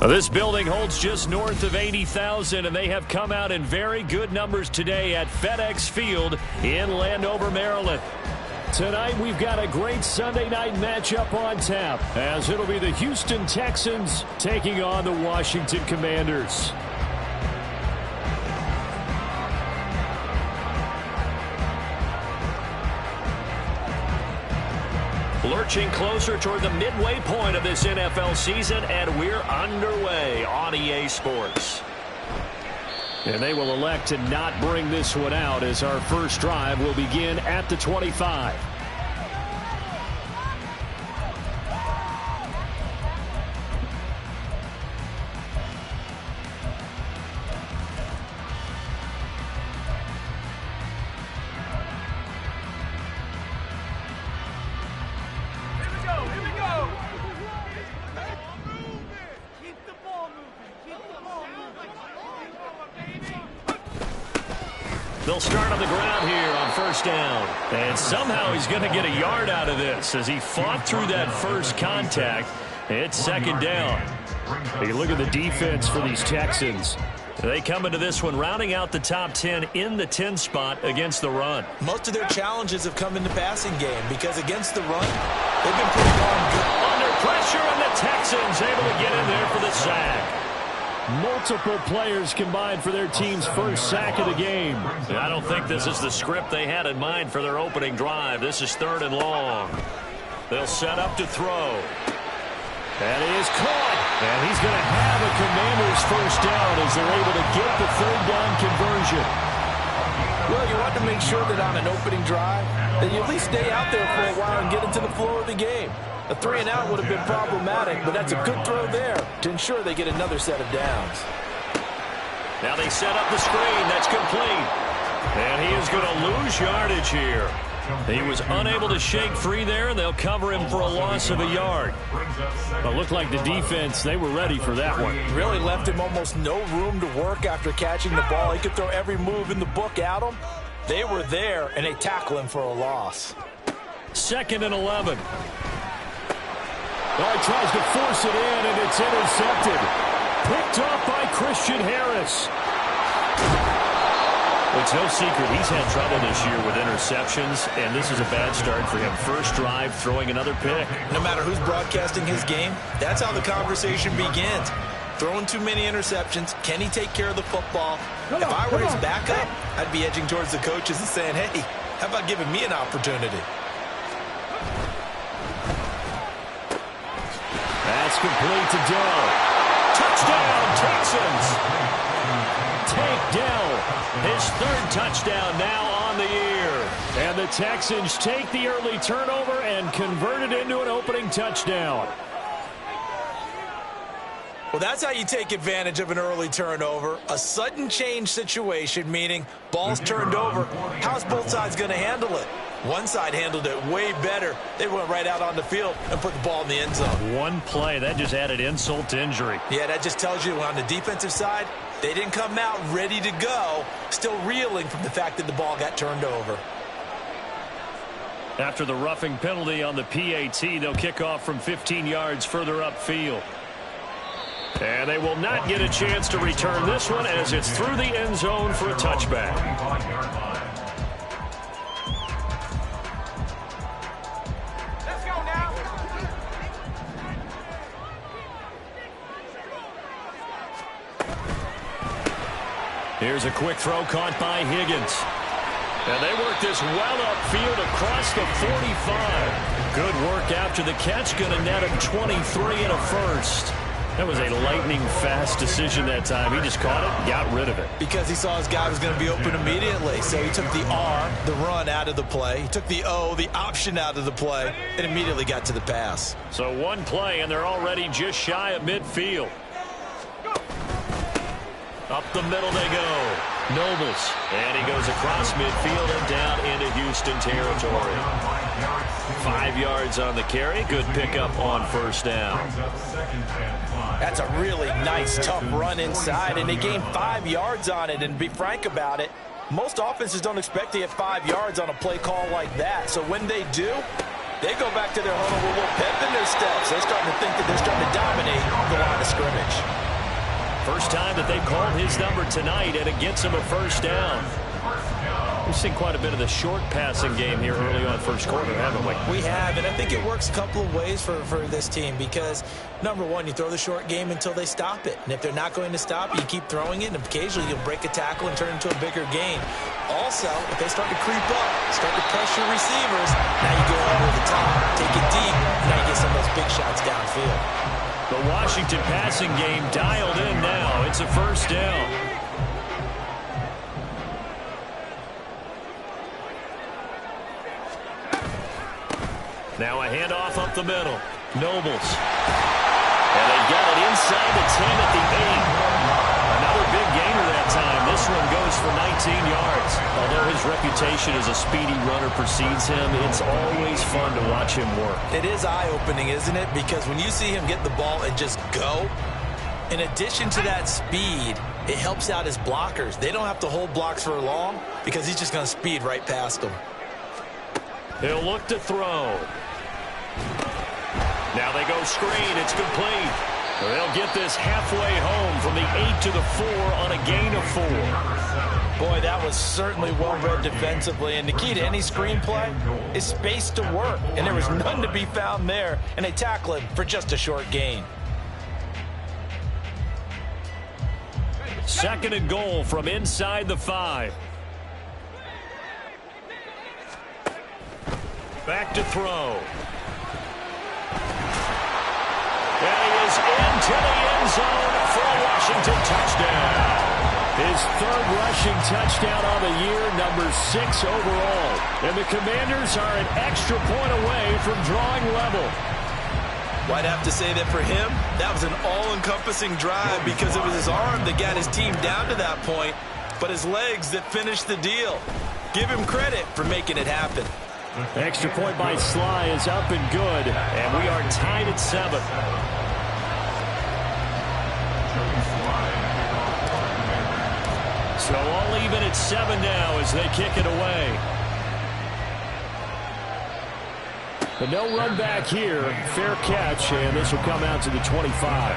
This building holds just north of 80,000, and they have come out in very good numbers today at FedEx Field in Landover, Maryland. Tonight, we've got a great Sunday night matchup on tap, as it'll be the Houston Texans taking on the Washington Commanders. Lurching closer toward the midway point of this NFL season, and we're underway on EA Sports. And they will elect to not bring this one out, as our first drive will begin at the 25. They'll start on the ground here on first down. And somehow he's going to get a yard out of this as he fought through that first contact. It's second down. Hey, look at the defense for these Texans. They come into this one rounding out the top 10 in the 10 spot against the run. Most of their challenges have come in the passing game because against the run, they've been pretty darn good. Under pressure, and the Texans able to get in there for the sack. Multiple players combined for their team's first sack of the game. I don't think this is the script they had in mind for their opening drive. This is 3rd and long. They'll set up to throw. And he is caught. And he's going to have a Commanders first down as they're able to get the 3rd down conversion. Well, you want to make sure that on an opening drive that you at least stay out there for a while and get into the flow of the game. A 3-and-out would have been problematic, but that's a good throw there to ensure they get another set of downs. Now they set up the screen. That's complete. And he is going to lose yardage here. He was unable to shake free there, and they'll cover him for a loss of a yard. But looked like the defense, they were ready for that one. Really left him almost no room to work after catching the ball. He could throw every move in the book at him. They were there, and they tackle him for a loss. 2nd and 11. Oh, he tries to force it in, and it's intercepted. Picked off by Christian Harris. It's no secret he's had trouble this year with interceptions, and this is a bad start for him. First drive, throwing another pick. No matter who's broadcasting his game, that's how the conversation begins. Throwing too many interceptions. Can he take care of the football? If I were his backup, I'd be edging towards the coaches and saying, hey, how about giving me an opportunity? That's complete to Dell. Touchdown, Texans. Take Dell. His 3rd touchdown now on the year. And the Texans take the early turnover and convert it into an opening touchdown. Well, that's how you take advantage of an early turnover. A sudden change situation, meaning ball's turned over. How's both sides going to handle it? One side handled it way better. They went right out on the field and put the ball in the end zone. One play, that just added insult to injury. Yeah, that just tells you on the defensive side, they didn't come out ready to go, still reeling from the fact that the ball got turned over. After the roughing penalty on the PAT, they'll kick off from 15 yards further upfield. And they will not get a chance to return this one as it's through the end zone for a touchback. Here's a quick throw caught by Higgins. And they work this well upfield across the 45. Good work after the catch. Going to net him 23 and a first. That was a lightning-fast decision that time. He just caught it, got rid of it. Because he saw his guy was going to be open immediately. So he took the R, the run, out of the play. He took the O, the option, out of the play, and immediately got to the pass. So one play, and they're already just shy of midfield. Up the middle they go. Nobles. And he goes across midfield and down into Houston territory. 5 yards on the carry. Good pickup on first down. That's a really nice, tough run inside, and they gained 5 yards on it. And to be frank about it, most offenses don't expect to get 5 yards on a play call like that. So when they do, they go back to their huddle with a little pep in their steps. They're starting to think that they're starting to dominate the line of scrimmage. First time that they called his number tonight, and it gets him a first down. We've seen quite a bit of the short passing game here early on first quarter, haven't we? We have, and I think it works a couple of ways for this team because, number one, you throw the short game until they stop it. And if they're not going to stop it, you keep throwing it, and occasionally you'll break a tackle and turn it into a bigger gain. Also, if they start to creep up, start to pressure receivers, now you go over the top, take it deep, now you get some of those big shots downfield. The Washington passing game dialed in now. It's a first down. Now a handoff up the middle. Nobles. And they got it inside the 10 at the 8. Another big gainer that time. This one goes for 19 yards. Although his reputation as a speedy runner precedes him, it's always fun to watch him work. It is eye-opening, isn't it? Because when you see him get the ball and just go, in addition to that speed, it helps out his blockers. They don't have to hold blocks for long because he's just going to speed right past them. He'll look to throw. Now they go screen. It's complete. They'll get this halfway home from the 8 to the 4 on a gain of 4. Boy, that was certainly well-read defensively. And the key to any screenplay is space to work. And there was none to be found there. And they tackle him for just a short gain. Second and goal from inside the 5. Back to throw. And he is into the end zone for a Washington touchdown. His third rushing touchdown on the year, number 6 overall. And the Commanders are an extra point away from drawing level. Well, I'd have to say that for him, that was an all-encompassing drive because it was his arm that got his team down to that point, but his legs that finished the deal. Give him credit for making it happen. Extra point by Sly is up and good, and we are tied at 7. So all even at 7 now as they kick it away. But no run back here. Fair catch, and this will come out to the 25.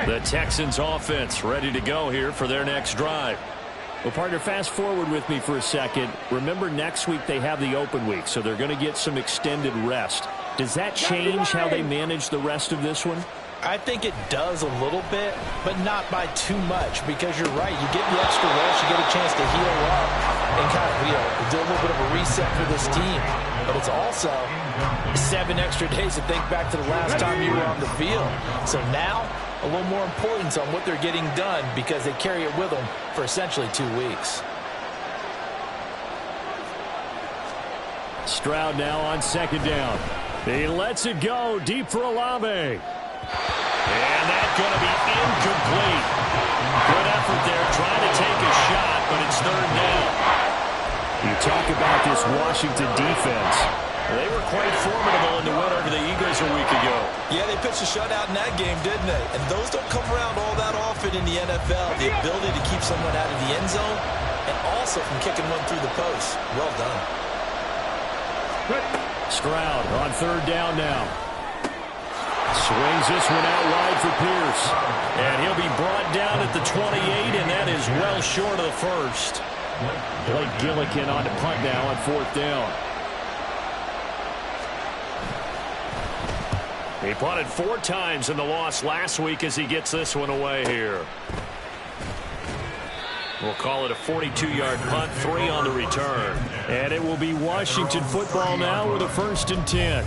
The Texans offense ready to go here for their next drive. Well, partner, fast forward with me for a second. Remember, next week they have the open week, so they're going to get some extended rest. Does that change how they manage the rest of this one? I think it does a little bit, but not by too much, because you're right. You get the extra rest, you get a chance to heal up and kind of, do a little bit of a reset for this team. But it's also 7 extra days to think back to the last time you were on the field. So now, a little more importance on what they're getting done because they carry it with them for essentially 2 weeks. Stroud now on second down. He lets it go deep for Olave. And that's going to be incomplete. Good effort there trying to take a shot, but it's third down. You talk about this Washington defense. They were quite formidable in the win over the Eagles a week ago. Yeah, they pitched a shutout in that game, didn't they? And those don't come around all that often in the NFL. The ability to keep someone out of the end zone and also from kicking one through the post. Well done. Stroud on third down now. Swings this one out wide for Pierce. And he'll be brought down at the 28, and that is well short of the first. Blake Gillikin on the punt now on fourth down. He punted 4 times in the loss last week as he gets this one away here. We'll call it a 42-yard punt, 3 on the return. And it will be Washington football now with a 1st and 10.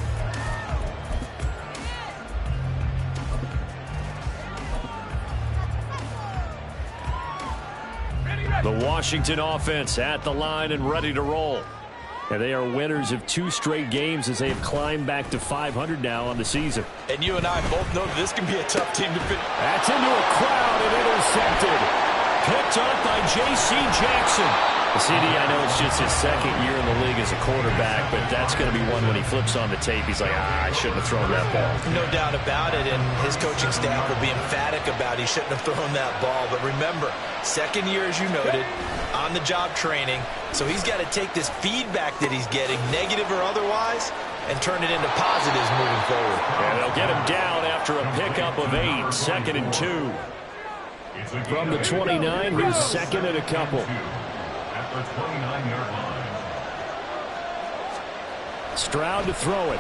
The Washington offense at the line and ready to roll. And they are winners of 2 straight games as they have climbed back to 500 now on the season. And you and I both know that this can be a tough team to fit. That's into a crowd and intercepted. Picked up by J.C. Jackson. CD, I know it's just his 2nd year in the league as a quarterback, but that's going to be one when he flips on the tape. He's like, I shouldn't have thrown that ball. No doubt about it, and his coaching staff will be emphatic about he shouldn't have thrown that ball. But remember, 2nd year, as you noted, on-the-job training, so he's got to take this feedback that he's getting, negative or otherwise, and turn it into positives moving forward. And they'll get him down after a pickup of 8, 2nd and 2. From the 29, here's 2nd and a couple. At the 29-yard line. Stroud to throw it.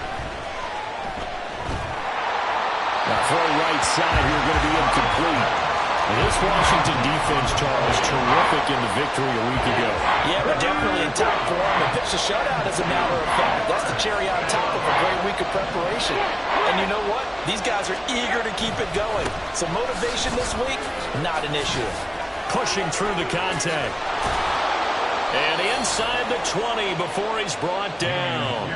Now throw right side here, going to be incomplete. And this Washington defense, Charles, terrific in the victory a week ago. Yeah, but definitely in top form. They pitched a shutout, as a matter of fact. That's the cherry on top of a great week of preparation. And you know what? These guys are eager to keep it going. So motivation this week, not an issue. Pushing through the contact. And inside the 20 before he's brought down.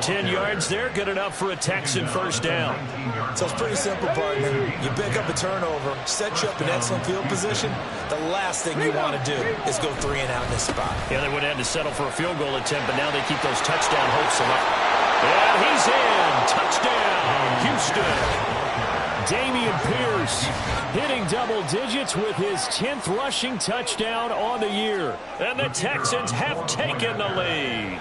10 yards there, good enough for a Texan 1st down. So it's pretty simple, partner. You pick up a turnover, set you up in excellent field position. The last thing you want to do is go 3 and out in this spot. Yeah, they would have had to settle for a field goal attempt, but now they keep those touchdown hopes alive. And he's in. Touchdown, Houston. Dameon Pierce hitting double digits with his 10th rushing touchdown on the year. And the Texans have taken the lead.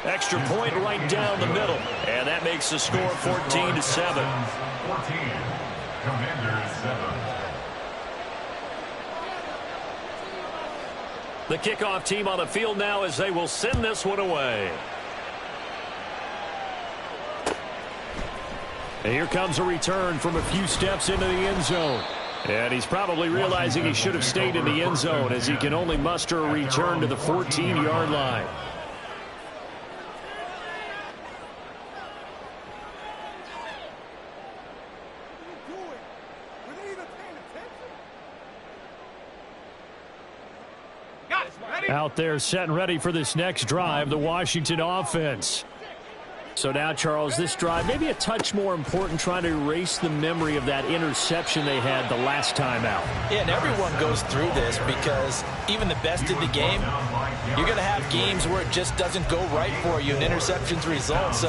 Extra point right down the middle. And that makes the score 14-7. 14. Commanders 7. The kickoff team on the field now as they will send this one away. And here comes a return from a few steps into the end zone. And he's probably realizing he should have stayed in the end zone as he can only muster a return to the 14-yard line. Out there set and ready for this next drive, the Washington offense. So now, Charles, this drive maybe a touch more important, trying to erase the memory of that interception they had the last time out. Yeah, and everyone goes through this because even the best in the game, you're going to have games where it just doesn't go right for you and interceptions result. So,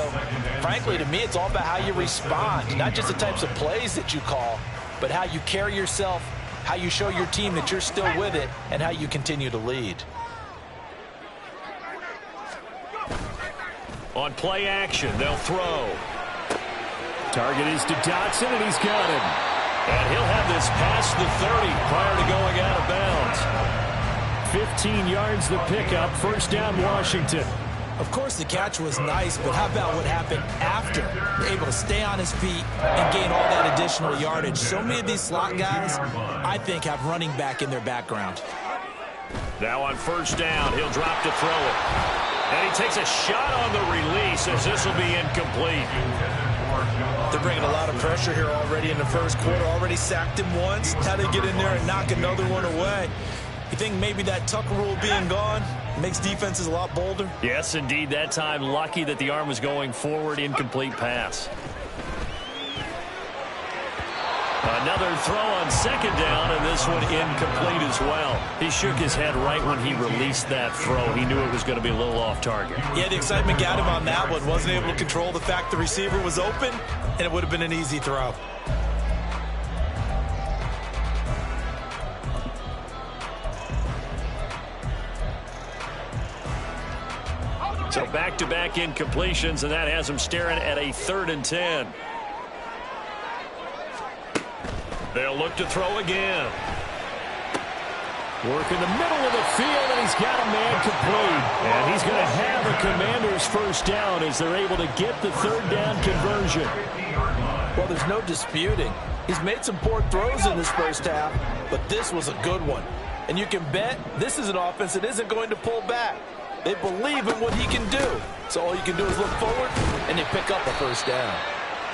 frankly, to me, it's all about how you respond, not just the types of plays that you call, but how you carry yourself, how you show your team that you're still with it, and how you continue to lead. On play action, they'll throw. Target is to Dotson, and he's got him. And he'll have this past the 30 prior to going out of bounds. 15 yards the pickup, 1st down Washington. Of course, the catch was nice, but how about what happened after? Able to stay on his feet and gain all that additional yardage. So many of these slot guys, I think, have running back in their background. Now on 1st down, he'll drop to throw it. And he takes a shot on the release as this will be incomplete. They're bringing a lot of pressure here already in the 1st quarter. Already sacked him once. Now they get in there and knock another one away. You think maybe that Tucker rule being gone makes defenses a lot bolder? Yes, indeed. That time, lucky that the arm was going forward. Incomplete pass. Another throw on 2nd down, and this one incomplete as well. He shook his head right when he released that throw. He knew it was going to be a little off target. Yeah, the excitement got him on that one. Wasn't able to control the fact the receiver was open, and it would have been an easy throw. So back-to-back incompletions, and that has him staring at a 3rd and 10. They'll look to throw again. Work in the middle of the field, and he's got a man complete. And he's going to have a Commanders 1st down as they're able to get the 3rd down conversion. Well, there's no disputing. He's made some poor throws in this first half, but this was a good one. And you can bet this is an offense that isn't going to pull back. They believe in what he can do. So all you can do is look forward, and they pick up a first down.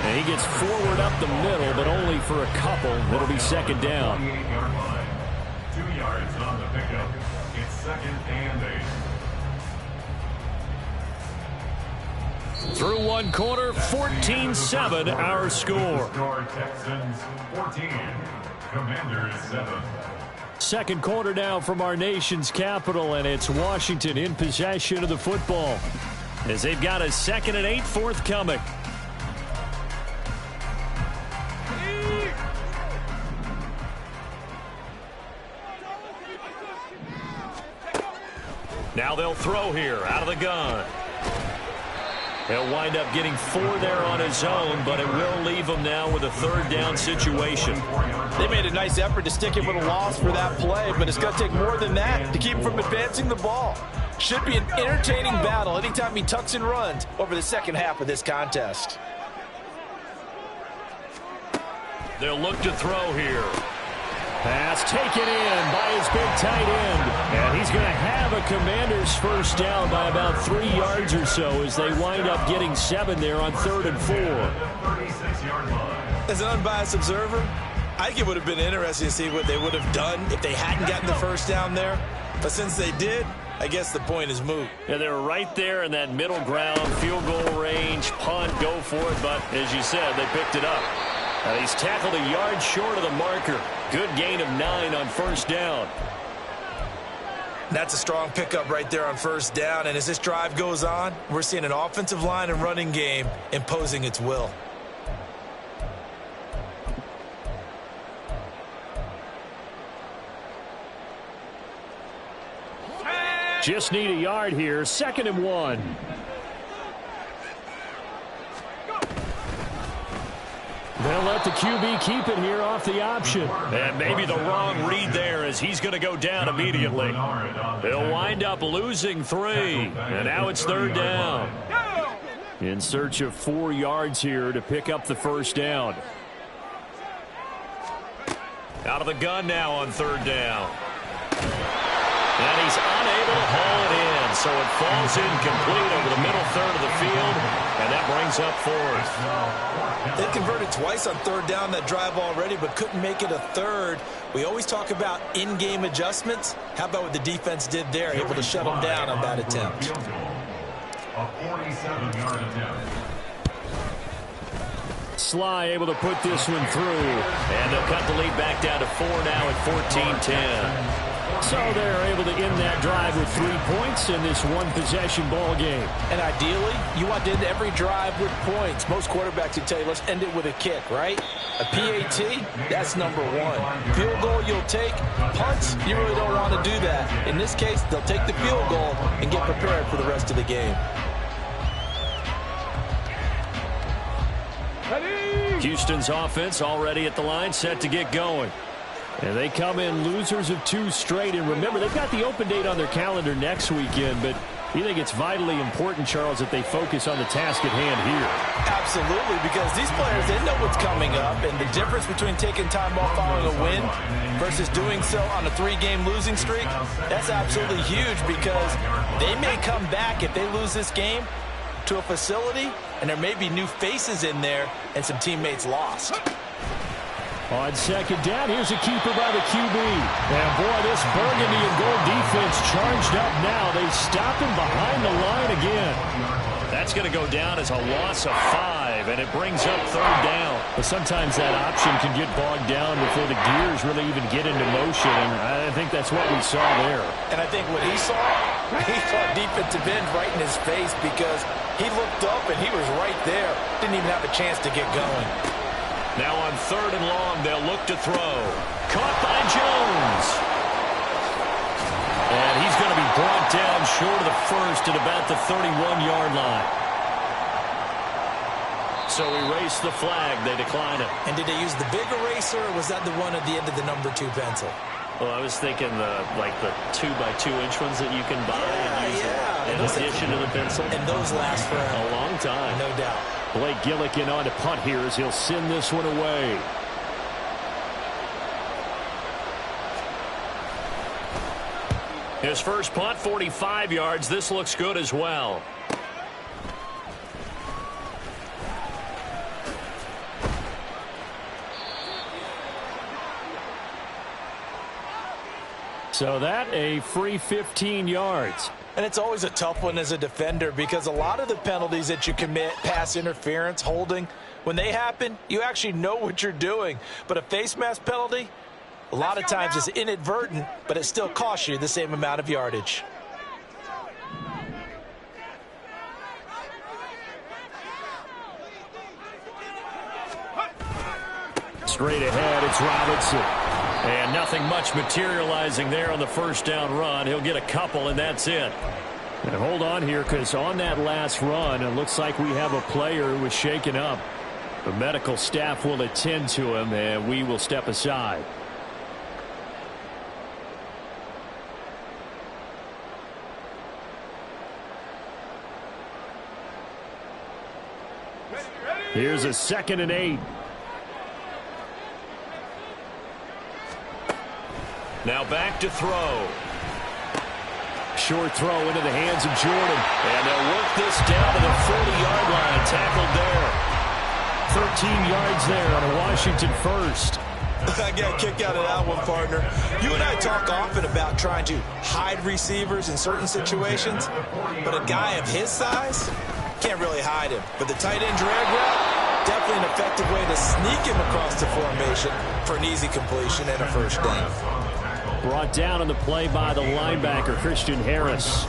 And he gets forward up the middle, but only for a couple. It'll be second down. 28-yard line. 2 yards on the pickup. It's 2nd and 8. Through one quarter, 14-7 our score. Texans 14. Commanders 7. Second quarter now from our nation's capital, and it's Washington in possession of the football as they've got a 2nd and 8 forthcoming. Now they'll throw here out of the gun. He'll wind up getting 4 there on his own, but it will leave him now with a 3rd down situation. They made a nice effort to stick him with a loss for that play, but it's going to take more than that to keep him from advancing the ball. Should be an entertaining battle anytime he tucks and runs over the second half of this contest. They'll look to throw here. Pass taken in by his big tight end. And he's going to have a Commanders first down by about 3 yards or so as they wind up getting 7 there on 3rd and 4. As an unbiased observer, I think it would have been interesting to see what they would have done if they hadn't gotten the first down there. But since they did, I guess the point is moot. Yeah, they were right there in that middle ground, field goal range, punt, go for it. But as you said, they picked it up. He's tackled a yard short of the marker. Good gain of 9 on first down. That's a strong pickup right there on first down. And as this drive goes on, we're seeing an offensive line and running game imposing its will. Just need a yard here. 2nd and 1. They'll let the QB keep it here off the option. And maybe the wrong read there as he's going to go down immediately. They'll wind up losing 3. And now it's 3rd down. In search of 4 yards here to pick up the first down. Out of the gun now on 3rd down. And he's unable to haul it in. So it falls incomplete over the middle third of the field. And that brings up 4th. They converted twice on 3rd down that drive already, but couldn't make it a 3rd. We always talk about in-game adjustments. How about what the defense did there, able to shut them down on that attempt? A 47-yard attempt. Sly able to put this one through. And they'll cut the lead back down to 4 now at 14-10. So they're able to end that drive with 3 points in this one-possession ball game. And ideally, you want to end every drive with points. Most quarterbacks would tell you, let's end it with a kick, right? A PAT, that's number 1. Field goal you'll take. Punts, you really don't want to do that. In this case, they'll take the field goal and get prepared for the rest of the game. Houston's offense already at the line, set to get going. And they come in losers of 2 straight. And remember, they've got the open date on their calendar next weekend. But you think it's vitally important, Charles, that they focus on the task at hand here? Absolutely, because these players, they know what's coming up. And the difference between taking time off following a win versus doing so on a 3-game losing streak, that's absolutely huge because they may come back if they lose this game to a facility, and there may be new faces in there and some teammates lost. On 2nd down, here's a keeper by the QB. And boy, this burgundy and gold defense charged up now. They stop him behind the line again. That's going to go down as a loss of 5, and it brings up 3rd down. But sometimes that option can get bogged down before the gears really even get into motion, and I think that's what we saw there. And I think what he saw defensive end right in his face because he looked up and he was right there. Didn't even have a chance to get going. Now on 3rd and long, they'll look to throw. Caught by Jones. And he's going to be brought down short of the first at about the 31-yard line. So erase the flag. They decline it. And did they use the big eraser, or was that the one at the end of the number 2 pencil? Well, I was thinking the 2x2-inch ones that you can buy and use in addition to the pencil. And those last for a long time. No doubt. Blake Gillikin on to punt here as he'll send this one away. His first punt, 45 yards. This looks good as well. So that a free 15 yards. And it's always a tough one as a defender because a lot of the penalties that you commit, pass interference, holding, when they happen, you actually know what you're doing. But a face mask penalty, a lot of times it's inadvertent, but it still costs you the same amount of yardage. Straight ahead, it's Robinson. And nothing much materializing there on the first down run. He'll get a couple, and that's it. And hold on here, because on that last run, it looks like we have a player who was shaken up. The medical staff will attend to him, and we will step aside. Here's a 2nd and 8. Now back to throw. Short throw into the hands of Jordan. And they'll work this down to the 40-yard line. Tackled there. 13 yards there on a Washington first. I got a kick out of that one, partner. You and I talk often about trying to hide receivers in certain situations, but a guy of his size can't really hide him. But the tight end drag route, definitely an effective way to sneak him across the formation for an easy completion and a first down. Brought down on the play by the linebacker, Christian Harris.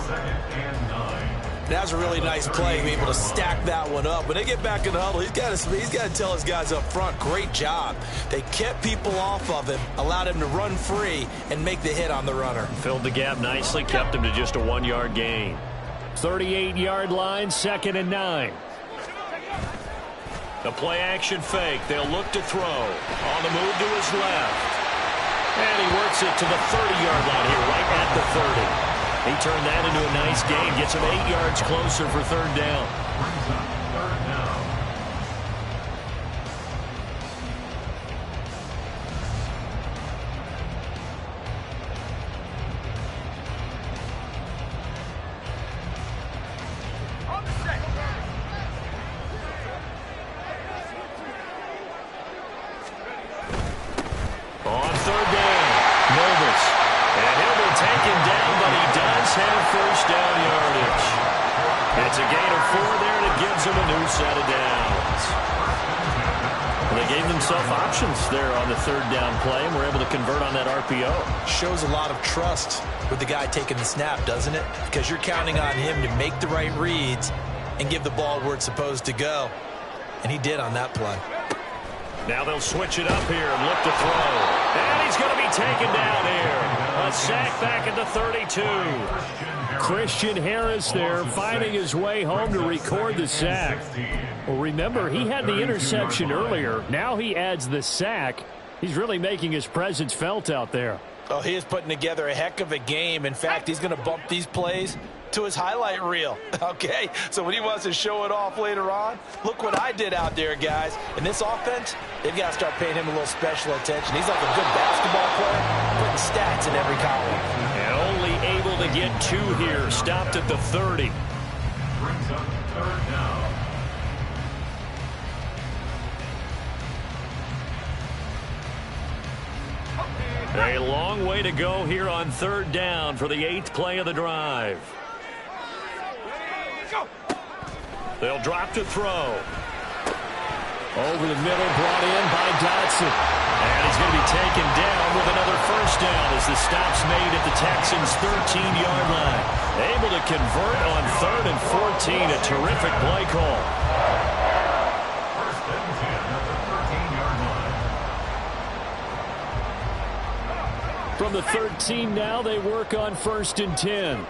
That was a really nice play, being able to stack that one up. When they get back in the huddle, he's got to tell his guys up front, great job. They kept people off of him, allowed him to run free and make the hit on the runner. Filled the gap nicely, kept him to just a 1-yard gain. 38-yard line, 2nd and 9. The play action fake. They'll look to throw. On the move to his left. And he works it to the 30-yard line here, right at the 30. He turned that into a nice gain. Gets him 8 yards closer for 3rd down. On 3rd down, Novus. And he'll be taken down, but he does have first down yardage. It's a gain of 4 there, and it gives him a new set of downs. And they gave themselves options there on the 3rd down play, and were able to convert on that RPO. Shows a lot of trust with the guy taking the snap, doesn't it? Because you're counting on him to make the right reads and give the ball where it's supposed to go. And he did on that play. Now they'll switch it up here and look to throw. And he's going to be taken down here. A sack back at the 32. Christian Harris there finding his way home to record the sack. Well, remember, he had the interception earlier. Now he adds the sack. He's really making his presence felt out there. Oh, he is putting together a heck of a game. In fact, he's going to bump these plays to his highlight reel, okay? So when he wants to show it off later on, look what I did out there, guys. In this offense, they've got to start paying him a little special attention. He's like a good basketball player, putting stats in every column. And only able to get 2 here, stopped at the 30. Brings up 3rd down. A long way to go here on 3rd down for the 8th play of the drive. They'll drop to throw. Over the middle, brought in by Dotson. And he's going to be taken down with another first down as the stop's made at the Texans' 13-yard line. Able to convert on 3rd and 14. A terrific play call. First and 10 at the 13-yard line. From the 13 now, they work on 1st and 10.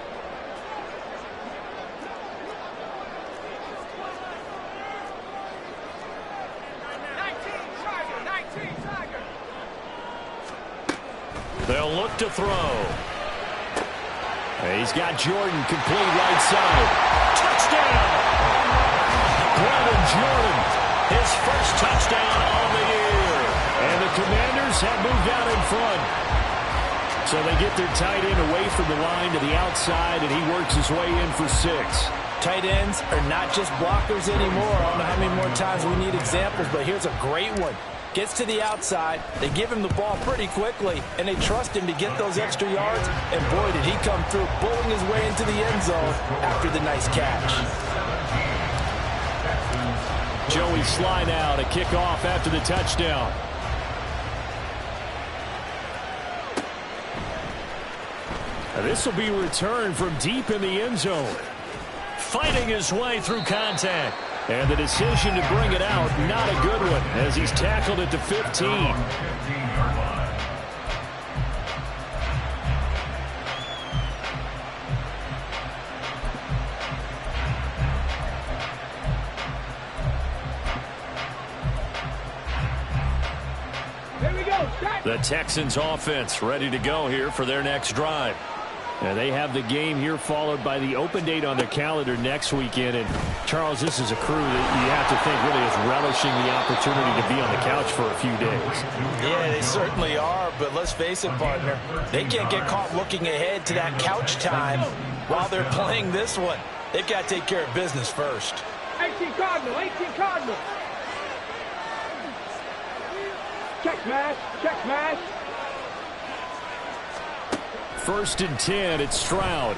They'll look to throw. He's got Jordan complete right side. Touchdown! Brandon Jordan, His first touchdown on the year. and the Commanders have moved out in front. So they get their tight end away from the line to the outside, and he works his way in for 6. Tight ends are not just blockers anymore. I don't know how many more times we need examples, but here's a great one. Gets to the outside, they give him the ball pretty quickly, and they trust him to get those extra yards, and boy, did he come through, bowling his way into the end zone after the nice catch. Joey Sly now to kick off after the touchdown. This will be returned from deep in the end zone. Fighting his way through contact. And the decision to bring it out, not a good one, as he's tackled at the 15. The Texans offense ready to go here for their next drive. And they have the game here followed by the open date on their calendar next weekend. And, Charles, this is a crew that you have to think really is relishing the opportunity to be on the couch for a few days. Yeah, they certainly are, but let's face it, partner. They can't get caught looking ahead to that couch time while they're playing this one. They've got to take care of business first. 18 Cardinal, 18 Cardinal. Check smash, check smash. 1st and 10, it's Stroud.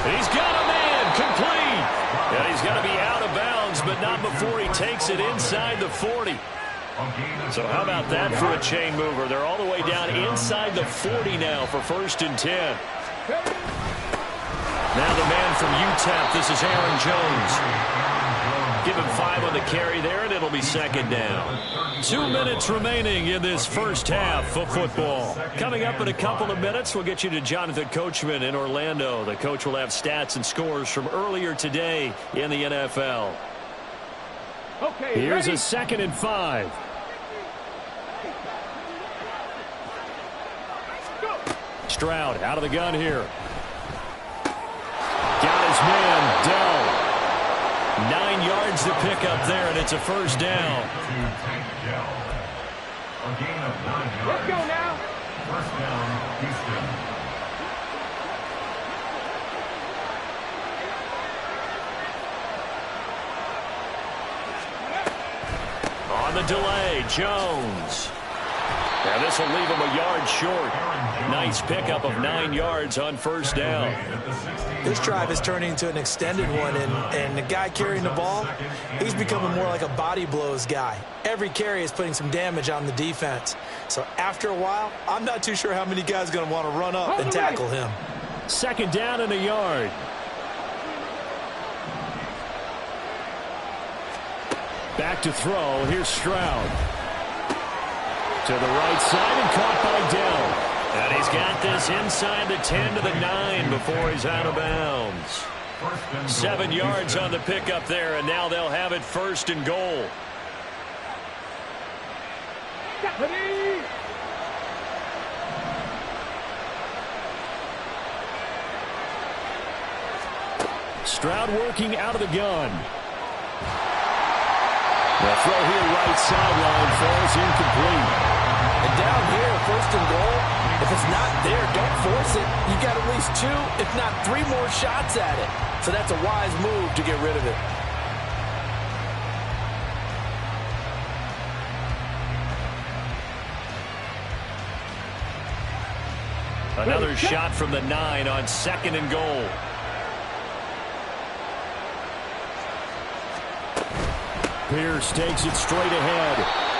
He's got a man complete. And he's going to be out of bounds, but not before he takes it inside the 40. So how about that for a chain mover? They're all the way down inside the 40 now for 1st and 10. Now the man from UTEP, this is Aaron Jones. Give him 5 on the carry there, and it'll be 2nd down. 2 minutes remaining in this first half of football. Coming up in a couple of minutes, we'll get you to Jonathan Coachman in Orlando. The coach will have stats and scores from earlier today in the NFL. Okay, Here's ready? a 2nd and 5. Stroud out of the gun here. Got his man, Dell. 9 yards to pick up there, and it's a 1st down. Let's go now. 1st down, Houston. On the delay, Jones. And this will leave him a yard short. Nice pickup of 9 yards on 1st down. This drive is turning into an extended one, and the guy carrying the ball, he's becoming more like a body blows guy. Every carry is putting some damage on the defense. So after a while, I'm not too sure how many guys are going to want to run up and tackle him. 2nd down and a yard. Back to throw. Here's Stroud. To the right side and caught by Dell. And he's got this inside the 10 to the 9 before he's out of bounds. 7 yards on the pickup there, and now they'll have it 1st and goal. Ready? Stroud working out of the gun. The throw here right sideline falls incomplete. And down here, 1st and goal, if it's not there, don't force it. You got at least 2, if not 3 more shots at it. So that's a wise move to get rid of it. Another shot from the 9 on 2nd and goal. Pierce takes it straight ahead.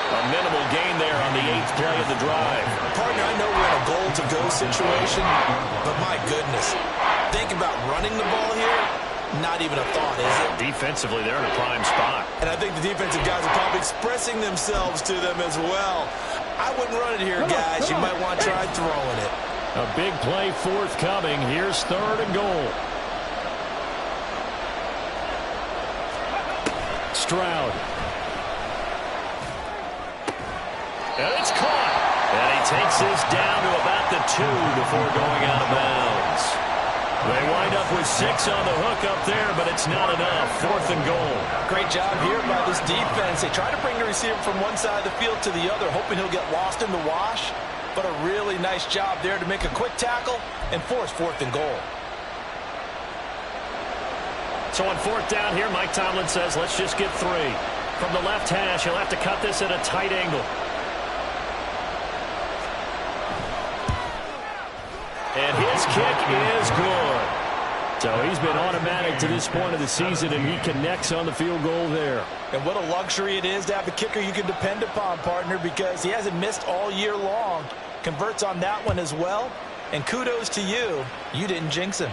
A minimal gain there on the 8th play of the drive. Partner, I know we're in a goal-to-go situation, but my goodness, think about running the ball here. Not even a thought, is it? Defensively, they're in a prime spot. And I think the defensive guys are probably expressing themselves to them as well. I wouldn't run it here, guys. You might want to try throwing it. A big play forthcoming. Here's 3rd and goal. Stroud. And it's caught. And he takes this down to about the 2 before going out of bounds. They wind up with 6 on the hook up there, but it's not enough. 4th and goal. Great job here by this defense. They try to bring the receiver from one side of the field to the other, hoping he'll get lost in the wash. But a really nice job there to make a quick tackle and force 4th and goal. So on 4th down here, Mike Tomlin says, let's just get 3. From the left hash, he'll have to cut this at a tight angle. And his kick is good. So he's been automatic to this point of the season, and he connects on the field goal there. And what a luxury it is to have a kicker you can depend upon, partner, because he hasn't missed all year long. Converts on that one as well. And kudos to you. You didn't jinx him.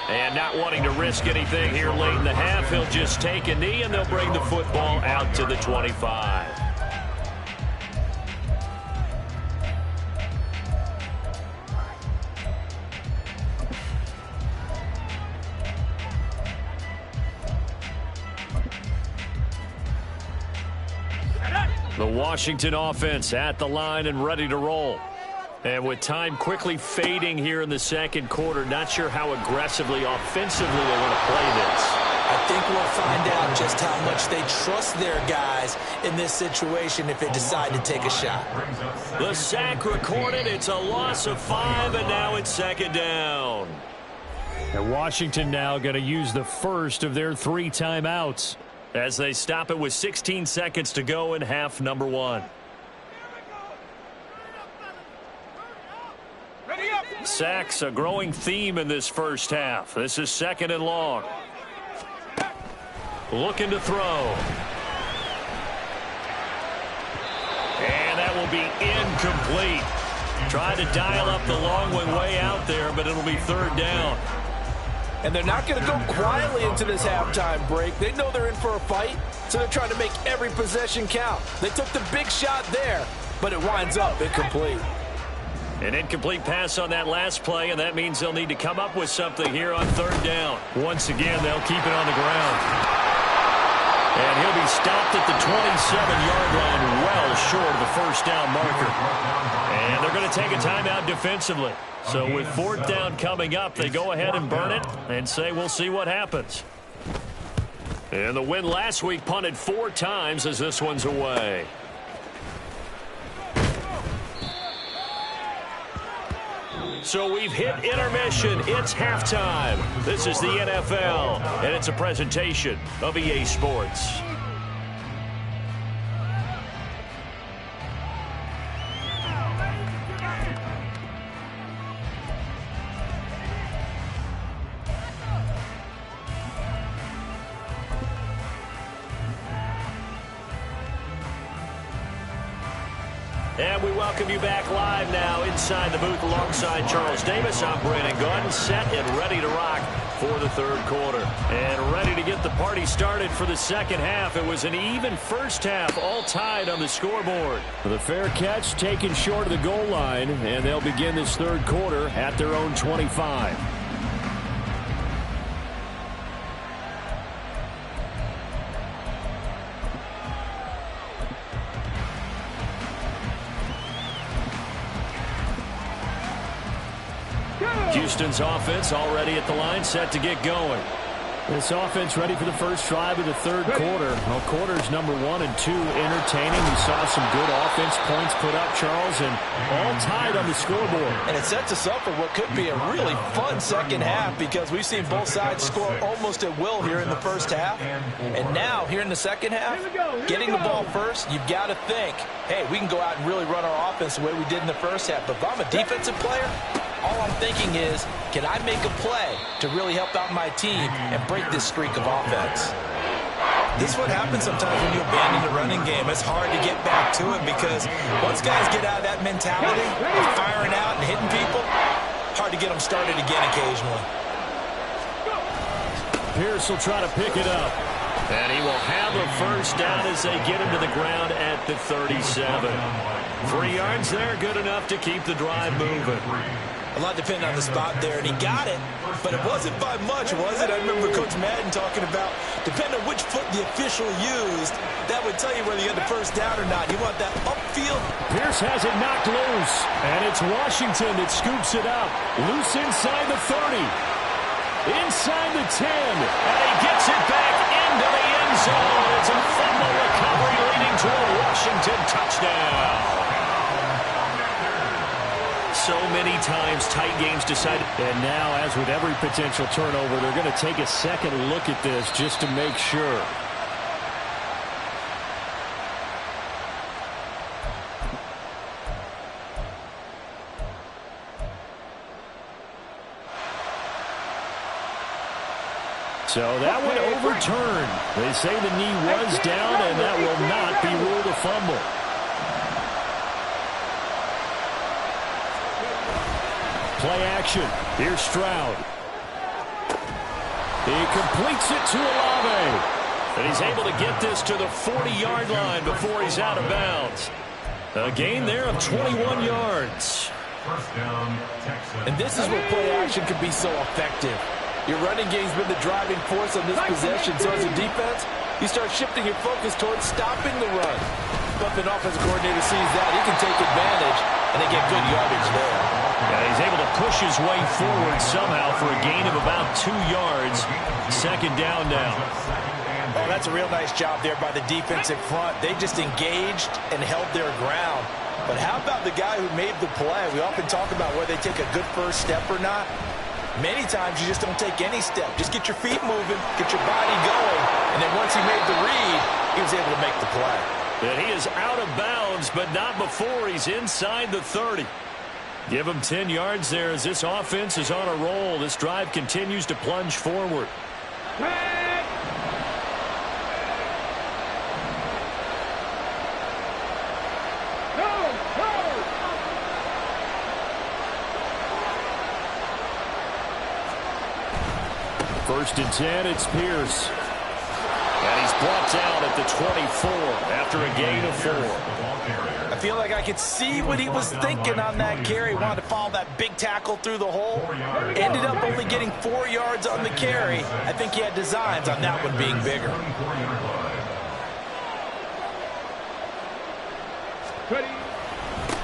And not wanting to risk anything here late in the half, he'll just take a knee, and they'll bring the football out to the 25. The Washington offense at the line and ready to roll. And with time quickly fading here in the second quarter, not sure how aggressively, offensively they want to play this. I think we'll find out just how much they trust their guys in this situation if they decide to take a shot. The sack recorded. It's a loss of 5, and now it's 2nd down. And Washington now going to use the first of their 3 timeouts as they stop it with 16 seconds to go in half number 1. Sacks, a growing theme in this first half. This is 2nd and long. Looking to throw. And that will be incomplete. Tried to dial up the long one way out there, but it'll be 3rd down. And they're not going to go quietly into this halftime break. They know they're in for a fight, so they're trying to make every possession count. They took the big shot there, but it winds up incomplete. An incomplete pass on that last play, and that means they'll need to come up with something here on 3rd down. Once again, they'll keep it on the ground. And he'll be stopped at the 27-yard line, well short of the 1st down marker. And they're going to take a timeout defensively. So with 4th down coming up, they go ahead and burn it and say we'll see what happens. And the win last week punted 4 times as this one's away. So we've hit intermission. It's halftime. This is the NFL, and it's a presentation of EA Sports. And we welcome you back live now inside the booth alongside Charles Davis. I'm Brandon Gaudin, set and ready to rock for the 3rd quarter. And ready to get the party started for the 2nd half. It was an even first half, all tied on the scoreboard. The fair catch taken short of the goal line, and they'll begin this 3rd quarter at their own 25. Houston's offense already at the line, set to get going. This offense ready for the first drive of the 3rd quarter. Well, quarters number 1 and 2 entertaining. We saw some good offense points put up, Charles, and all tied on the scoreboard. And it sets us up for what could be a really fun 2nd half because we've seen both sides score almost at will here in the first half. And now, here in the 2nd half, getting the ball first, you've got to think, hey, we can go out and really run our offense the way we did in the first half. But if I'm a defensive player, all I'm thinking is, can I make a play to really help out my team and break this streak of offense? This is what happens sometimes when you abandon the running game. It's hard to get back to it because once guys get out of that mentality of firing out and hitting people, hard to get them started again occasionally. Pierce will try to pick it up. And he will have a first down as they get him to the ground at the 37. 3 yards there, good enough to keep the drive moving. A lot depending on the spot there, and he got it, but it wasn't by much, was it? I remember Coach Madden talking about, depending on which foot the official used, that would tell you whether you had the first down or not. You want that upfield. Pierce has it knocked loose, and it's Washington that scoops it up. Loose inside the 30, inside the 10, and he gets it back into the end zone. It's a fumble recovery leading to a Washington touchdown. So many times tight games decided. And now, as with every potential turnover, they're going to take a second look at this just to make sure. So that one overturned. They say the knee was down, and that will not be ruled a fumble. Play action. Here's Stroud. He completes it to Olave. And he's able to get this to the 40-yard line before he's out of bounds. A gain there of 21 yards. First down, Texans. And this is where play action can be so effective. Your running game's been the driving force on this possession. So as a defense, you start shifting your focus towards stopping the run. But if an offensive coordinator sees that, he can take advantage, and they get good yardage there. Yeah, he's able to push his way forward somehow for a gain of about 2 yards. Second down now. Oh, that's a real nice job there by the defensive front. They just engaged and held their ground. But how about the guy who made the play? We often talk about whether they take a good first step or not. Many times you just don't take any step. Just get your feet moving, get your body going, and then once he made the read, he was able to make the play. And he is out of bounds, but not before he's inside the 30. Give him 10 yards there as this offense is on a roll. This drive continues to plunge forward. First and 10, it's Pierce. And he's brought down at the 24 after a gain of 4. I feel like I could see what he was thinking on that carry. Wanted to follow that big tackle through the hole. Ended up only getting 4 yards on the carry. I think he had designs on that one being bigger.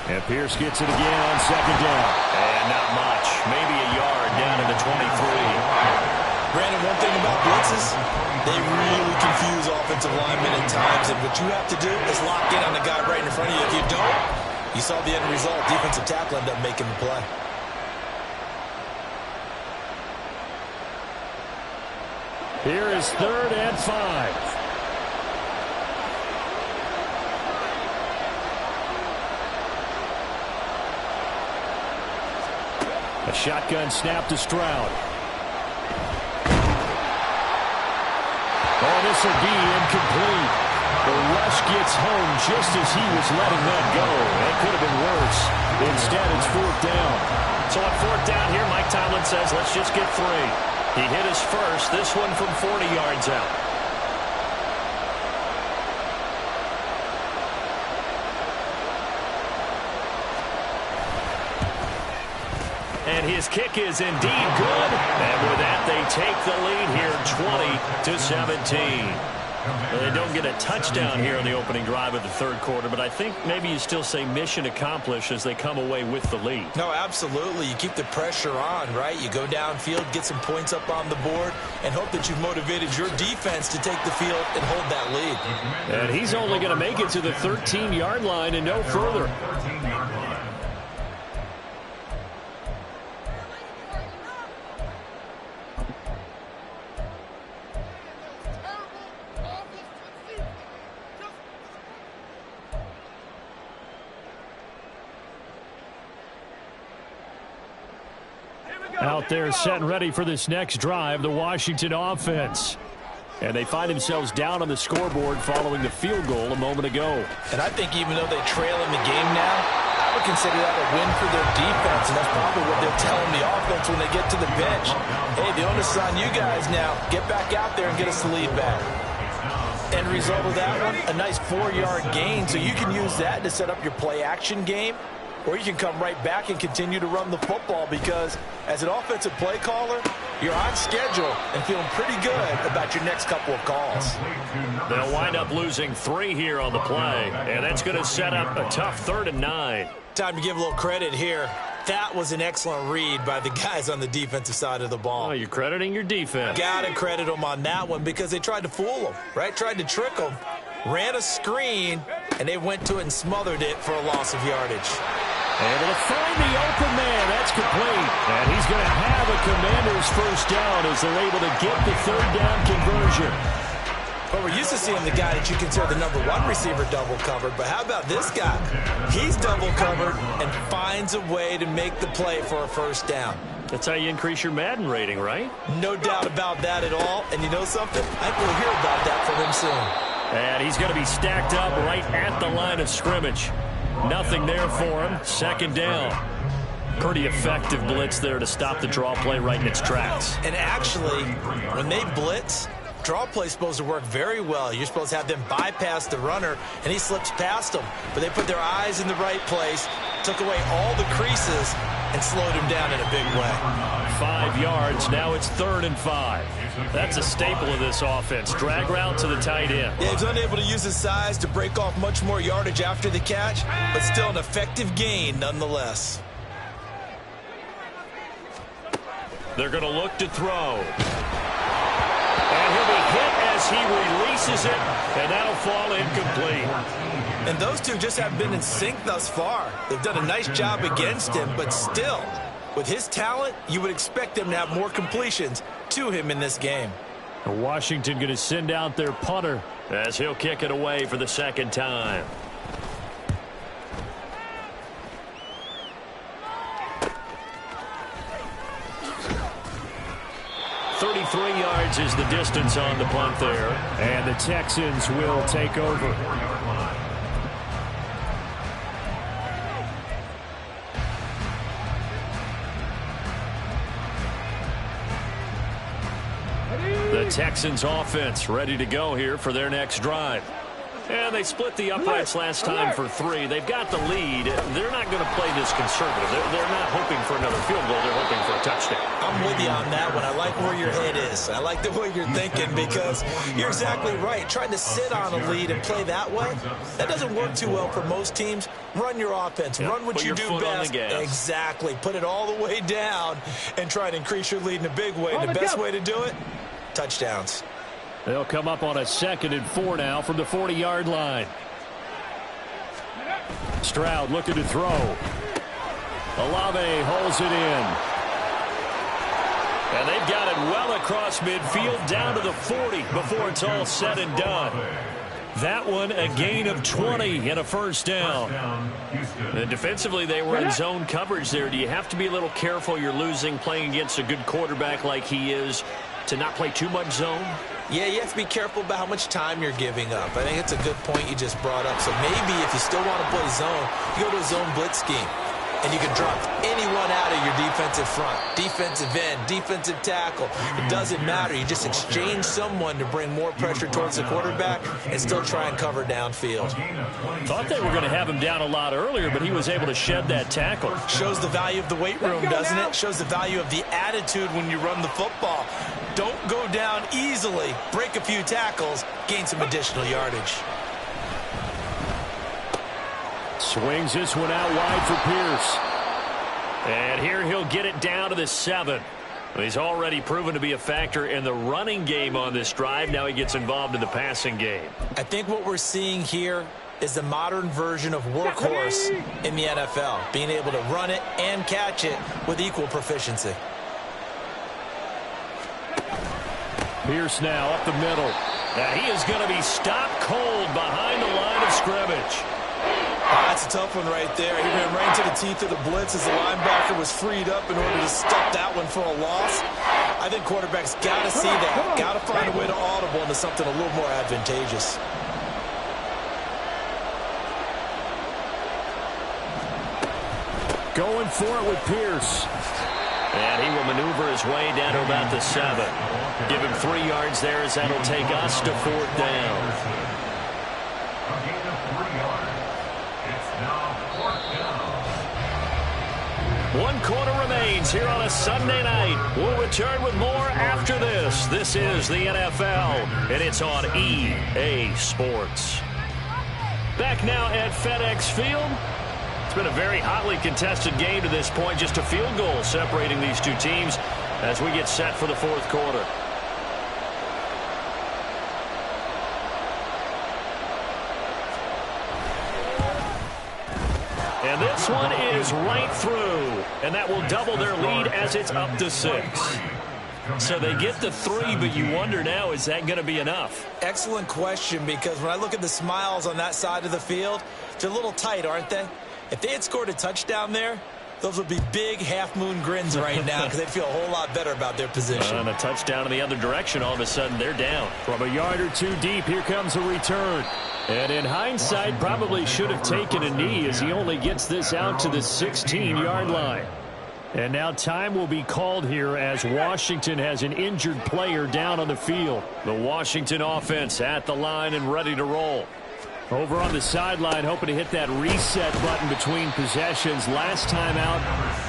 And Pierce gets it again on second down. And not much. Maybe a yard down to the 23. Brandon, one thing about blitzes, they really confuse offensive linemen at times, and what you have to do is lock in on the guy right in front of you. If you don't, you saw the end result. Defensive tackle ended up making the play. Here is 3rd and 5. A shotgun snap to Stroud. Oh, this will be incomplete. The rush gets home just as he was letting that go. That could have been worse. Instead, it's 4th down. So on 4th down here, Mike Tomlin says, let's just get 3. He hit his first, this one from 40 yards out. And his kick is indeed good. And with that, they take the lead here 20-17. Well, they don't get a touchdown here in the opening drive of the 3rd quarter, but I think maybe you still say mission accomplished as they come away with the lead. No, absolutely. You keep the pressure on, right? You go downfield, get some points up on the board, and hope that you've motivated your defense to take the field and hold that lead. And he's only going to make it to the 13-yard line and no further. Out there set and ready for this next drive, the Washington offense. And they find themselves down on the scoreboard following the field goal a moment ago. And I think even though they trail in the game now, I would consider that a win for their defense. And that's probably what they're telling the offense when they get to the bench. Hey, the onus is on you guys now. Get back out there and get us the lead back. End result of that one, a nice 4-yard gain. So you can use that to set up your play action game. or you can come right back and continue to run the football, because as an offensive play caller, you're on schedule and feeling pretty good about your next couple of calls. They'll wind up losing 3 here on the play, and that's going to set up a tough 3rd and 9. Time to give a little credit here. That was an excellent read by the guys on the defensive side of the ball. Oh, you're crediting your defense. Got to credit them on that one, because they tried to fool them, right? Tried to trick them, ran a screen, and they went to it and smothered it for a loss of yardage. Able to find the open man. That's complete. And he's going to have a Commanders first down as they're able to get the 3rd down conversion. But we're used to seeing the guy that you consider the number 1 receiver double covered. But how about this guy? He's double covered and finds a way to make the play for a first down. That's how you increase your Madden rating, right? No doubt about that at all. And you know something? I think we'll hear about that from him soon. And he's going to be stacked up right at the line of scrimmage. Nothing there for him. 2nd down. Pretty effective blitz there to stop the draw play right in its tracks. And actually, when they blitz, draw play's supposed to work very well. You're supposed to have them bypass the runner, and he slips past them. But they put their eyes in the right place, took away all the creases, and slowed him down in a big way. 5 yards. Now it's 3rd and 5. That's a staple of this offense. Drag route to the tight end. Yeah, he's unable to use his size to break off much more yardage after the catch, but still an effective gain nonetheless. They're going to look to throw. And he'll be hit as he releases it, and that'll fall incomplete. And those two just haven't been in sync thus far. They've done a nice job against him, but still, with his talent, you would expect them to have more completions to him in this game. Washington going to send out their punter as he'll kick it away for the 2nd time. .33 yards is the distance on the punt there. And the Texans will take over. The Texans offense ready to go here for their next drive. And they split the uprights last time for 3. They've got the lead. They're not going to play this conservative. They're not hoping for another field goal. They're hoping for a touchdown. I'm with you on that one. I like where your head is. I like the way you're thinking, because you're exactly right. Trying to sit on a lead and play that way, that doesn't work too well for most teams. Run your offense. Yep. Run what Put you your do foot on best. the gas. Exactly. Put it all the way down and try to increase your lead in a big way. And the best way to do it, touchdowns. They'll come up on a 2nd and 4 now from the 40-yard line. Stroud looking to throw. Olave holds it in. And they've got it well across midfield down to the 40 before it's all said and done. That one a gain of 20 and a first down. And defensively, they were in zone coverage there. Do you have to be a little careful? You're losing playing against a good quarterback like he is to not play too much zone? Yeah, you have to be careful about how much time you're giving up. I think it's a good point you just brought up. So maybe if you still want to play zone, you go to a zone blitz scheme. And you can drop anyone out of your defensive front. Defensive end, defensive tackle. It doesn't matter. You just exchange someone to bring more pressure towards the quarterback and still try and cover downfield. Thought they were going to have him down a lot earlier, but he was able to shed that tackle. Shows the value of the weight room, doesn't it? Shows the value of the attitude when you run the football. Don't go down easily. Break a few tackles. Gain some additional yardage. Swings this one out wide for Pierce. And here he'll get it down to the 7. He's already proven to be a factor in the running game on this drive. Now he gets involved in the passing game. I think what we're seeing here is the modern version of workhorse in the NFL, being able to run it and catch it with equal proficiency. Pierce now up the middle. And he is going to be stopped cold behind the line of scrimmage. That's a tough one right there. He ran right into the teeth of the blitz as the linebacker was freed up in order to stop that one for a loss. I think quarterbacks got to see that. Got to find a way to audible into something a little more advantageous. Going for it with Pierce. And he will maneuver his way down to about the 7. Give him 3 yards there as that'll take us to 4th down. 1 quarter remains here on a Sunday night. We'll return with more after this. This is the NFL, and it's on EA Sports. Back now at FedEx Field. It's been a very hotly contested game to this point. Just a field goal separating these two teams as we get set for the fourth quarter. And this one is right through, and that will double their lead as it's up to 6. So they get the 3, but you wonder now, is that going to be enough? Excellent question, because when I look at the smiles on that side of the field, they're a little tight, aren't they? If they had scored a touchdown there, those would be big half-moon grins right now because they'd feel a whole lot better about their position. And a touchdown in the other direction, all of a sudden they're down. From a yard or two deep, here comes a return. And in hindsight, probably should have taken a knee as he only gets this out to the 16-yard line. And now time will be called here as Washington has an injured player down on the field. The Washington offense at the line and ready to roll. Over on the sideline, hoping to hit that reset button between possessions. Last time out,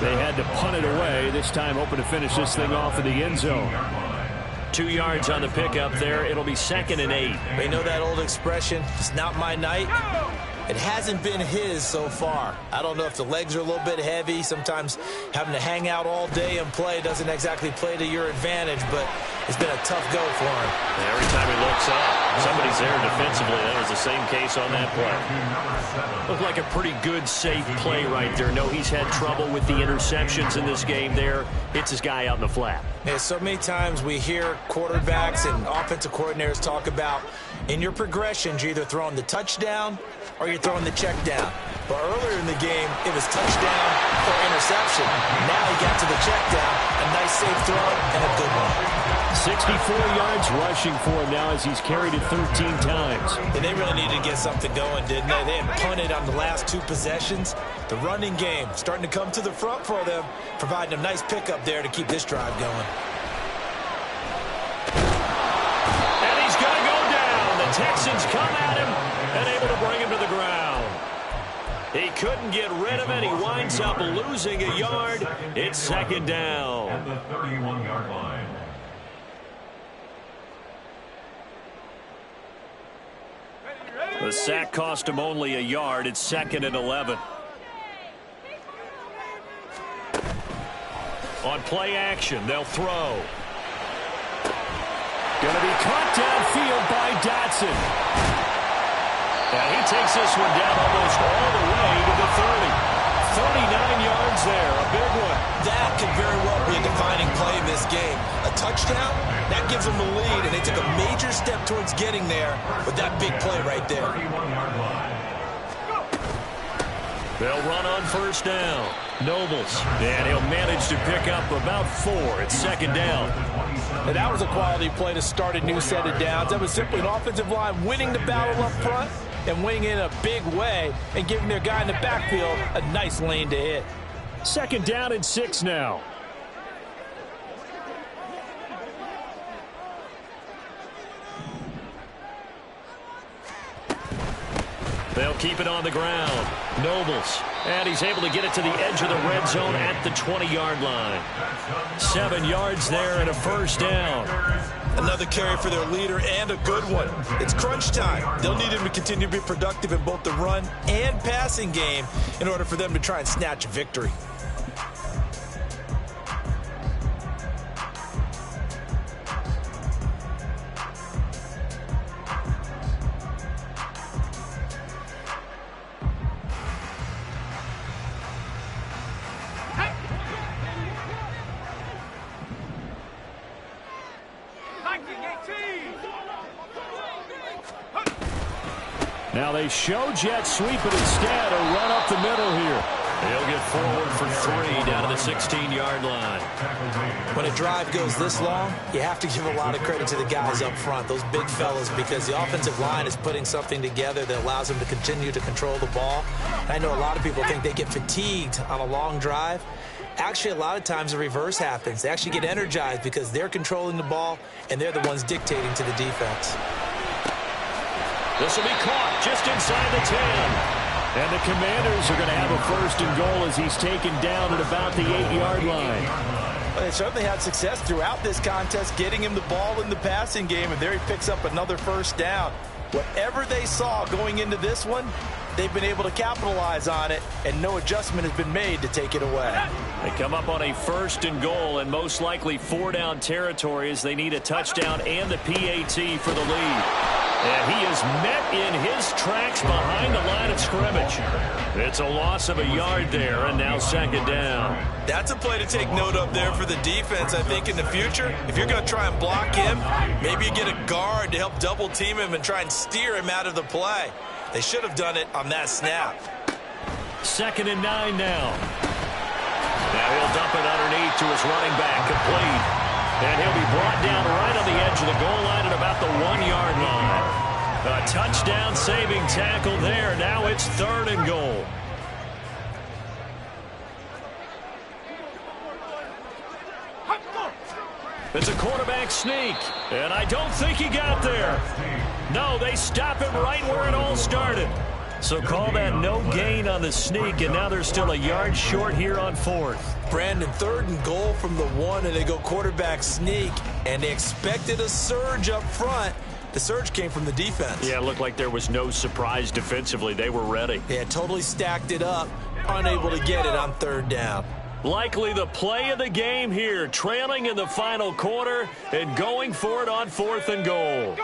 they had to punt it away. This time, hoping to finish this thing off in the end zone. 2 yards on the pickup there. It'll be 2nd and 8. They know that old expression, it's not my night. It hasn't been his so far. I don't know if the legs are a little bit heavy. Sometimes having to hang out all day and play doesn't exactly play to your advantage, but it's been a tough go for him. And every time he looks up, somebody's there defensively. That was the same case on that play. Looked like a pretty good, safe play right there. No, he's had trouble with the interceptions in this game there. Hits his guy out in the flat. Yeah, so many times we hear quarterbacks and offensive coordinators talk about in your progressions, you're either throwing the touchdown or you're throwing the check down. But earlier in the game, it was touchdown or interception. Now he got to the check down, a nice safe throw, and a good one. 64 yards rushing for him now as he's carried it 13 times. And they really needed to get something going, didn't they? They had punted on the last 2 possessions. The running game starting to come to the front for them, providing a nice pickup there to keep this drive going. And he's going to go down. The Texans come at him and able to bring him to the ground. He couldn't get rid of it. He winds up losing a yard. It's 2nd down. At the 31-yard line. The sack cost him only a yard. It's 2nd and 11. On play action, they'll throw. Going to be caught downfield by Dotson. And he takes this one down almost all the way to the 30. 39 yards there, a big one. That could very well be a defining play in this game. A touchdown, that gives them the lead, and they took a major step towards getting there with that big play right there. 31-yard line. They'll run on 1st down. Nobles, and he'll manage to pick up about 4. It's 2nd down. And that was a quality play to start a new set of downs. That was simply an offensive line winning the battle up front and winning in a big way and giving their guy in the backfield a nice lane to hit. 2nd down and 6 now. They'll keep it on the ground. Nobles, and he's able to get it to the edge of the red zone at the 20-yard line. 7 yards there and a 1st down. Another carry for their leader and a good one. It's crunch time. They'll need him to continue to be productive in both the run and passing game in order for them to try and snatch a victory. Now they show jet sweep, but instead a run up the middle here. He'll get forward for 3 down to the 16-yard line. When a drive goes this long, you have to give a lot of credit to the guys up front, those big fellas, because the offensive line is putting something together that allows them to continue to control the ball. I know a lot of people think they get fatigued on a long drive. Actually, a lot of times the reverse happens. They actually get energized because they're controlling the ball, and they're the ones dictating to the defense. This will be caught just inside the 10. And the Commanders are going to have a 1st and goal as he's taken down at about the 8-yard line. Well, they certainly had success throughout this contest, getting him the ball in the passing game, and there he picks up another 1st down. Whatever they saw going into this one, they've been able to capitalize on it, and no adjustment has been made to take it away. They come up on a 1st and goal, and most likely 4-down territory as they need a touchdown and the PAT for the lead. And he is met in his tracks behind the line of scrimmage. It's a loss of a yard there, and now 2nd down. That's a play to take note of there for the defense, I think, in the future. If you're going to try and block him, maybe you get a guard to help double team him and try and steer him out of the play. They should have done it on that snap. 2nd and 9 now. Now he'll dump it underneath to his running back, complete. And he'll be brought down right on the edge of the goal line at about the 1-yard line. A touchdown-saving tackle there. Now it's 3rd and goal. It's a quarterback sneak, and I don't think he got there. No, they stop him right where it all started. So call that no gain on the sneak, and now they're still a yard short here on 4th. Brandon, 3rd and goal from the 1, and they go quarterback sneak, and they expected a surge up front. The surge came from the defense. Yeah, it looked like there was no surprise defensively. They were ready. They had totally stacked it up, unable to get it on 3rd down. Likely the play of the game here, trailing in the final quarter and going for it on 4th and goal.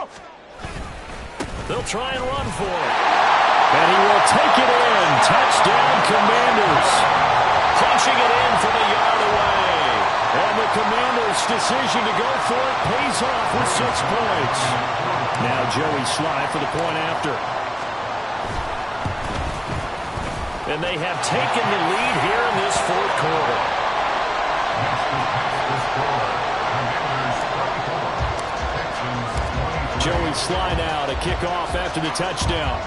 They'll try and run for it. And he will take it in. Touchdown, Commanders. Punching it in from a yard away. And the Commanders' decision to go for it pays off with 6 points. Now Joey Sly for the point after. And they have taken the lead here in this 4th quarter. Joey Sly now to kick off after the touchdown.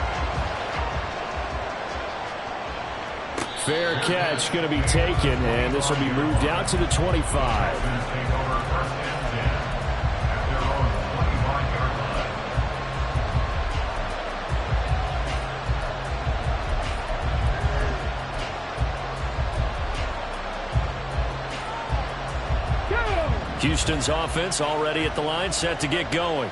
Fair catch going to be taken, and this will be moved out to the 25. Houston's offense already at the line, set to get going.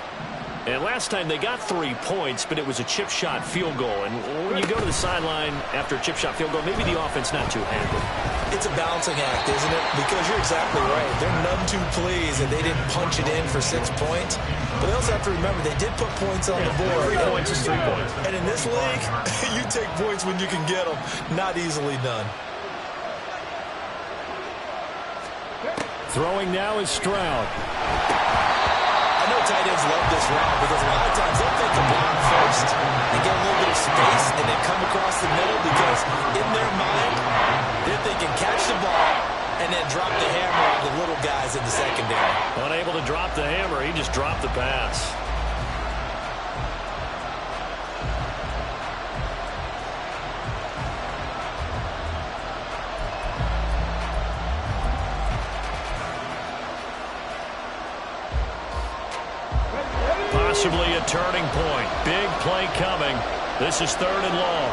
And last time they got 3 points, but it was a chip shot field goal. And when you go to the sideline after a chip shot field goal, maybe the offense not too happy. It's a balancing act, isn't it? Because you're exactly right. They're none too pleased that they didn't punch it in for 6 points. But they also have to remember they did put points on the board. 3 points is 3 points. And in this league, you take points when you can get them. Not easily done. Throwing now is Stroud. I know tight ends love this route because a lot of times they'll take the block first and get a little bit of space and then come across the middle because in their mind, they're thinking catch the ball and then drop the hammer on the little guys in the secondary. Unable to drop the hammer, he just dropped the pass. Possibly a turning point. Big play coming. This is 3rd and long.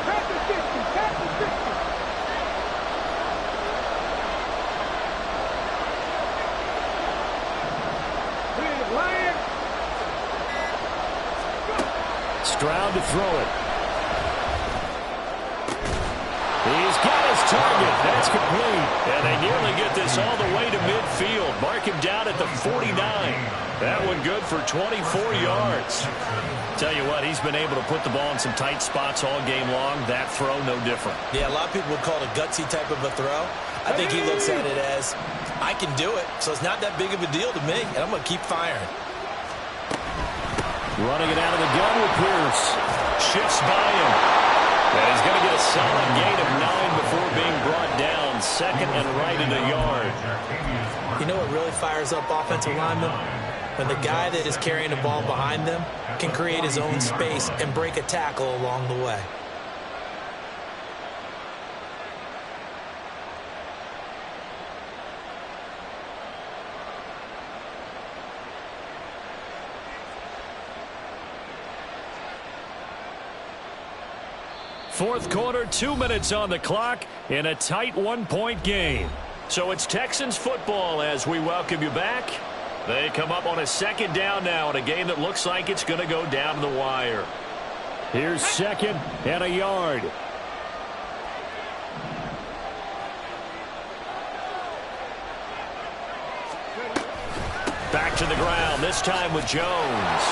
Stroud to throw it. He's got his target. That's complete. And they nearly get this all the way to midfield. Mark him down at the 49. That one good for 24 yards. Tell you what, he's been able to put the ball in some tight spots all game long. That throw, no different. Yeah, a lot of people would call it a gutsy type of a throw. I think he looks at it as, I can do it, so it's not that big of a deal to me, and I'm going to keep firing. Running it out of the gun with Pierce. Shifts by him. And he's going to get a solid gain of 9 before being brought down. 2nd and right in a yard. You know what really fires up offensive linemen? When the guy that is carrying the ball behind them can create his own space and break a tackle along the way. Fourth quarter, 2 minutes on the clock in a tight 1-point game. So it's Texans football as we welcome you back. They come up on a second down now in a game that looks like it's going to go down to the wire. Here's second and a yard. Back to the ground, this time with Jones.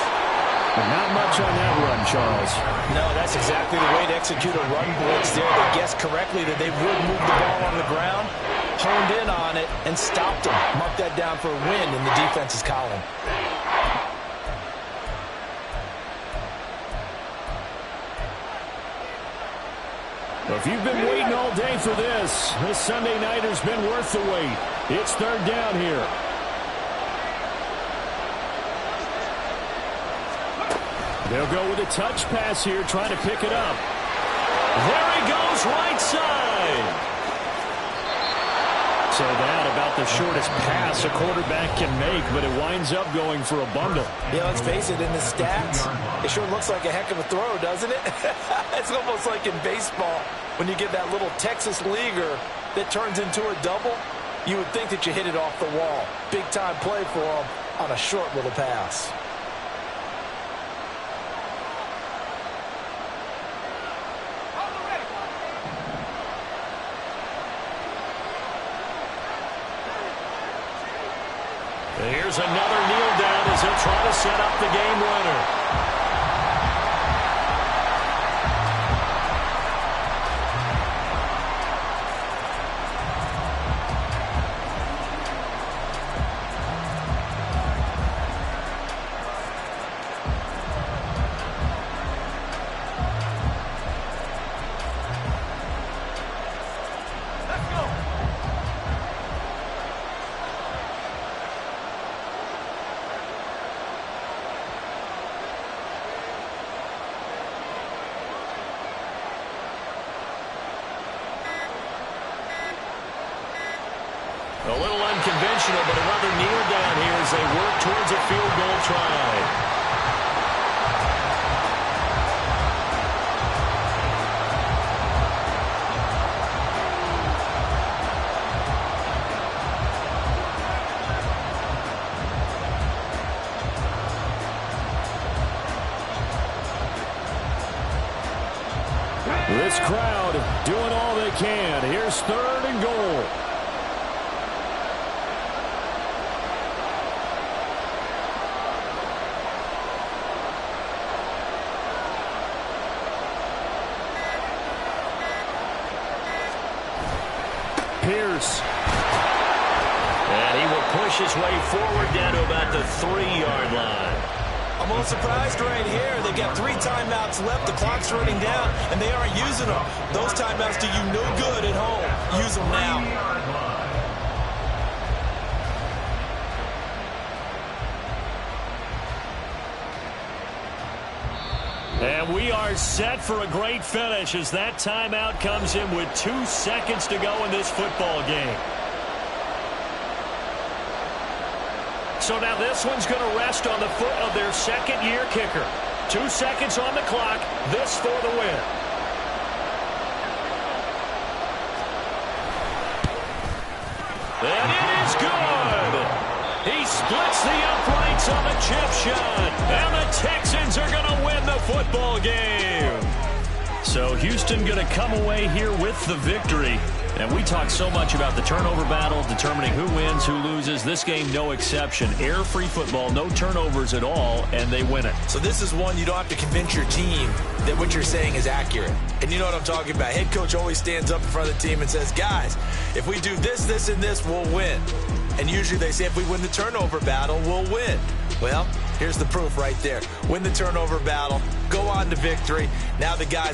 Not much on that run, Charles. No, that's exactly the way to execute a run blitz there. They guessed correctly that they would move the ball on the ground, honed in on it, and stopped them. Mark that down for a win in the defense's column. If you've been waiting all day for this Sunday nighter's been worth the wait. It's third down here. They'll go with a touch pass here, trying to pick it up. There he goes, right side. So that about the shortest pass a quarterback can make, but it winds up going for a bundle. Yeah, let's face it, in the stats, it sure looks like a heck of a throw, doesn't it? It's almost like in baseball when you get that little Texas leaguer that turns into a double. You would think that you hit it off the wall. Big-time play for him on a short little pass. Here's another kneel down as he'll try to set up the game winner. A little unconventional, but another kneel down here as they work towards a field goal try. This crowd doing all they can. Here's third and goal. Pierce. And he will push his way forward down to about the 3-yard line. I'm a little surprised right here. They've got 3 timeouts left. The clock's running down, and they aren't using them. Those timeouts do you no good at home. Use them now. And we are set for a great finish as that timeout comes in with 2 seconds to go in this football game. So now this one's going to rest on the foot of their second-year kicker. 2 seconds on the clock, this for the win. And it is good. He splits the uprights on the chip shot. And the Texans are going to win the football game. So Houston going to come away here with the victory. And we talk so much about the turnover battle, determining who wins, who loses. This game, no exception. Air-free football, no turnovers at all, and they win it. So this is one you don't have to convince your team that what you're saying is accurate. And you know what I'm talking about. Head coach always stands up in front of the team and says, guys, if we do this, this, and this, we'll win. And usually they say if we win the turnover battle, we'll win. Well, here's the proof right there. Win the turnover battle, go on to victory. Now the guys